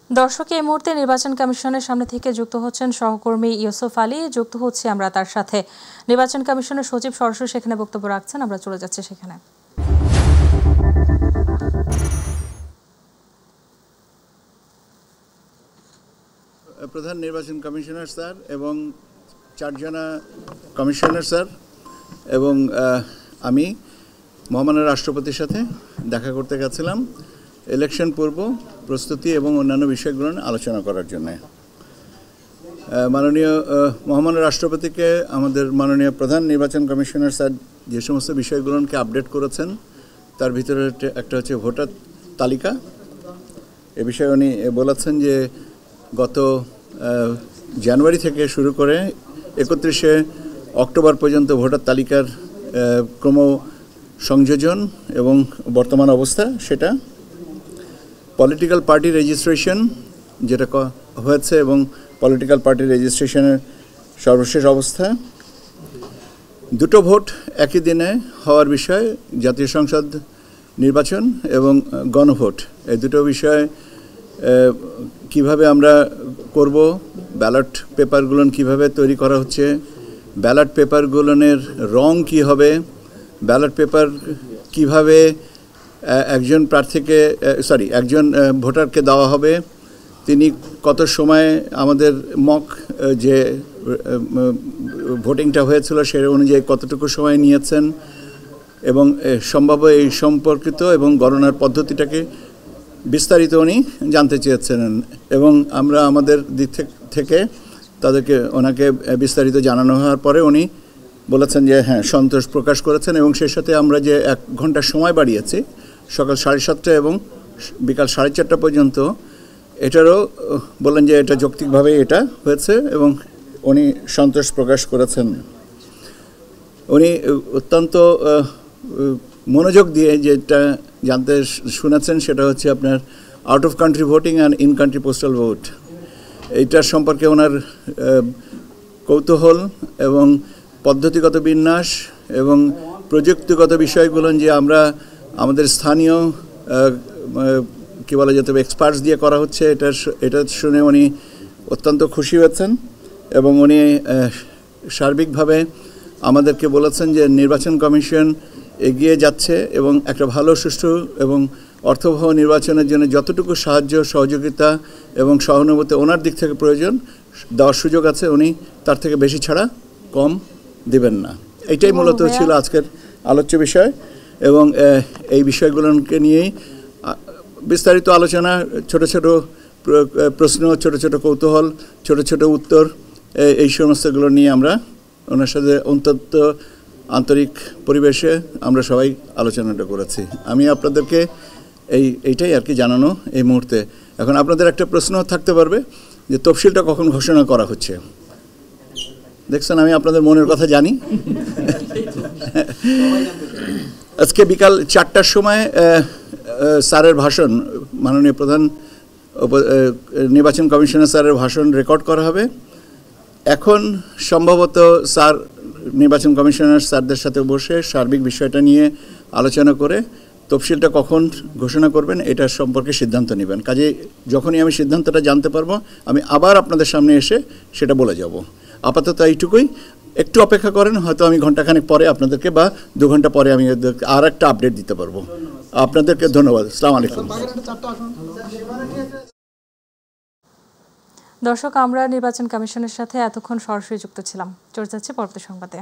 দর্শক, এই মুহূর্তে নির্বাচন কমিশনের সামনে থেকে যুক্ত হচ্ছেন সহকর্মী ইউসুফ আলী। যুক্ত হচ্ছে আমরা তার সাথে। নির্বাচন কমিশনের সচিব সরাসরি সেখানে বক্তব্য রাখছেন, আমরা চলে যাচ্ছি সেখানে। প্রধান নির্বাচন কমিশনার স্যার এবং চারজনা কমিশনার স্যার এবং আমি মহামান্য রাষ্ট্রপতির সাথে দেখা করতে গেছিলাম ইলেকশন পূর্ব প্রস্তুতি এবং অন্যান্য বিষয়গুলো আলোচনা করার জন্য। মাননীয় মহামান্য রাষ্ট্রপতিকে আমাদের মাননীয় প্রধান নির্বাচন কমিশনার স্যার যে সমস্ত বিষয়গুলোকে আপডেট করেছেন তার ভিতরে একটা হচ্ছে ভোটার তালিকা। এ বিষয়ে উনি বলেছেন যে গত জানুয়ারি থেকে শুরু করে 31শে অক্টোবর পর্যন্ত ভোটার তালিকার ক্রম সংযোজন এবং বর্তমান অবস্থা সেটা, পলিটিক্যাল পার্টি রেজিস্ট্রেশন যেটা হয়েছে এবং পলিটিক্যাল পার্টি রেজিস্ট্রেশনের সর্বশেষ অবস্থা, দুটো ভোট একই দিনে হওয়ার বিষয়, জাতীয় সংসদ নির্বাচন এবং গণভোট, এই দুটো বিষয় কিভাবে আমরা করব, ব্যালট পেপারগুলো কিভাবে তৈরি করা হচ্ছে, ব্যালট পেপারগুলোর রং কি হবে, ব্যালট পেপার কিভাবে একজন প্রার্থীকে একজন ভোটারকে দেওয়া হবে, তিনি কত সময় আমাদের মক যে ভোটিংটা হয়েছিল সে অনুযায়ী কতটুকু সময় নিয়েছেন এবং সম্ভাব্য এই সম্পর্কিত এবং গণনার পদ্ধতিটাকে বিস্তারিত উনি জানতে চেয়েছেন এবং আমরা আমাদের দিক থেকে ওনাকে বিস্তারিত জানানো হওয়ার পরে উনি বলেছেন যে হ্যাঁ সন্তোষ প্রকাশ করেছেন এবং সেই সাথে আমরা যে 1 ঘন্টা সময় বাড়িয়েছি সকাল 7:30 এবং বিকাল 4:30 পর্যন্ত, এটারও বললেন যে এটা যৌক্তিকভাবে এটা হয়েছে এবং উনি সন্তোষ প্রকাশ করেছেন। উনি অত্যন্ত মনোযোগ দিয়ে যেটা জানতে শুনেছেন সেটা হচ্ছে আপনার out of country voting and in country postal vote, এইটার সম্পর্কে ওনার কৌতূহল এবং পদ্ধতিগত বিন্যাস এবং প্রযুক্তিগত বিষয়গুলো যে আমরা আমাদের স্থানীয় কী বলা যেতে হবে এক্সপার্টস দিয়ে করা হচ্ছে এটা শুনে উনি অত্যন্ত খুশি হয়েছেন এবং উনি সার্বিকভাবে আমাদেরকে বলেছেন যে নির্বাচন কমিশন এগিয়ে যাচ্ছে এবং একটা ভালো সুষ্ঠু এবং অর্থবহ নির্বাচনের জন্য যতটুকু সাহায্য সহযোগিতা এবং সহানুভূতি ওনার দিক থেকে প্রয়োজন দেওয়ার সুযোগ আছে, উনি তার থেকে বেশি ছাড়া কম দিবেন না। এইটাই মূলত ছিল আজকের আলোচ্য বিষয় এবং এই বিষয়গুলোকে নিয়েই বিস্তারিত আলোচনা, ছোট ছোট প্রশ্ন, ছোট ছোট কৌতূহল, ছোট ছোট উত্তর, এই সমস্তগুলো নিয়ে আমরা ওনার সাথে অত্যন্ত আন্তরিক পরিবেশে আমরা সবাই আলোচনাটা করেছি। আমি আপনাদেরকে এইটাই আর কি জানানো এই মুহূর্তে। এখন আপনাদের একটা প্রশ্ন থাকতে পারবে যে তফসিলটা কখন ঘোষণা করা হচ্ছে। দেখছেন আমি আপনাদের মনের কথা জানি। আজকে বিকাল 4টার সময় স্যারের ভাষণ, মাননীয় প্রধান নির্বাচন কমিশনার স্যারের ভাষণ রেকর্ড করা হবে। এখন সম্ভবত স্যার নির্বাচন কমিশনার স্যারদের সাথে বসে সার্বিক বিষয়টা নিয়ে আলোচনা করে তফসিলটা কখন ঘোষণা করবেন এটা সম্পর্কে সিদ্ধান্ত নেবেন। কাজে যখনই আমি সিদ্ধান্তটা জানতে পারবো আমি আবার আপনাদের সামনে এসে সেটা বলে যাব। আপাতত এইটুকুই, একটু অপেক্ষা করেন, হয়তো আমি ঘন্টাখানেক পরে আপনাদেরকে বা 2 ঘন্টা পরে আমি আর একটা আপডেট দিতে পারবো। আপনাদেরকে ধন্যবাদ। আসসালামু আলাইকুম। দর্শক, আমরা নির্বাচন কমিশনের সাথে এতক্ষণ সরাসরি যুক্ত ছিলাম। চলে যাচ্ছে পরবর্তী সংবাদে।